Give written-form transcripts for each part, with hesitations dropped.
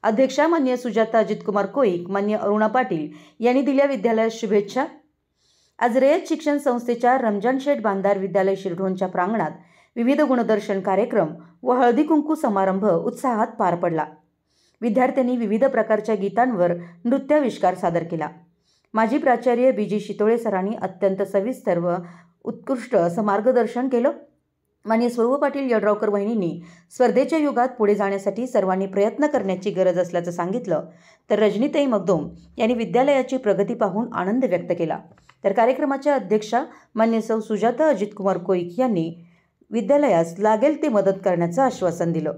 अध्यक्षा मान्य सुजाता अजितकुमार कोईक, मान्य अरुणा पाटील यांनी दिल्या विद्यालयास शुभेच्छा। आज रयत शिक्षण संस्थेच्या रमजान शेठ बांधार विद्यालय शिरढोणच्या प्रांगणात विविध गुणदर्शन कार्यक्रम व हळदी कुंकू समारंभ उत्साहात पार पडला। विद्यार्थ्यांनी विविध प्रकारच्या गीतांवर नृत्याविष्कार सादर केला। माजी प्राचार्य BG शितोळे सरांनी अत्यंत सविस्तर व उत्कृष्ट असं मार्गदर्शन केलं। मान्य स्वरूप पाटील यड्रावकर वहिनींनी स्पर्धेच्या युगात पुढे जाण्यासाठी सर्वांनी प्रयत्न करण्याची गरज असल्याचं सांगितलं, तर रजनीताई मगदूम यांनी विद्यालयाची प्रगती पाहून आनंद व्यक्त केला। तर कार्यक्रमाच्या अध्यक्षा मान्य सौ सुजाता अजितकुमार कोईक यांनी विद्यालयास लागेल ते मदत करण्याचं आश्वासन दिलं।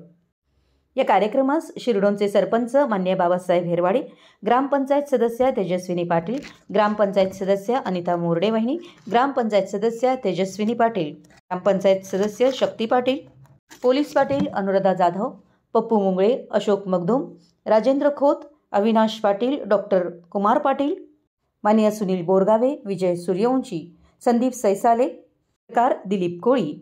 या कार्यक्रमास शिरढोणचे सरपंच मान्य बाबासाहेब हेरवाडे, ग्रामपंचायत सदस्य तेजस्विनी पाटील, ग्रामपंचायत सदस्य अनिता मोरडे वहिनी, ग्रामपंचायत सदस्य तेजस्विनी पाटील, ग्रामपंचायत सदस्य शक्ती पाटील, पोलीस पाटील अनुराधा जाधव, पप्पू मुंगळे, अशोक मगदूम, राजेंद्र खोत, अविनाश पाटील, डॉक्टर कुमार पाटील, मान्य सुनील बोरगावे, विजय सूर्यवंशी, संदीप सैसाले, दिलीप कोळी,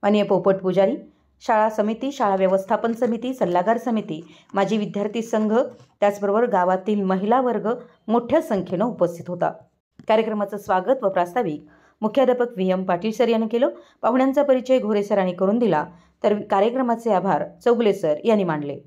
मान्य पोपट पुजारी, शाळा समिती, शाळा व्यवस्थापन समिती, सल्लागार समिती, माजी विद्यार्थी संघ, त्याचबरोबर गावातील महिला वर्ग मोठ्या संख्येनं उपस्थित होता। कार्यक्रमाचं स्वागत व प्रास्ताविक मुख्याध्यापक VM पाटील सर यांनी केलं। पाहुण्यांचा परिचय घोरे सरांनी करून दिला, तर कार्यक्रमाचे आभार चौगले सर यांनी मानले।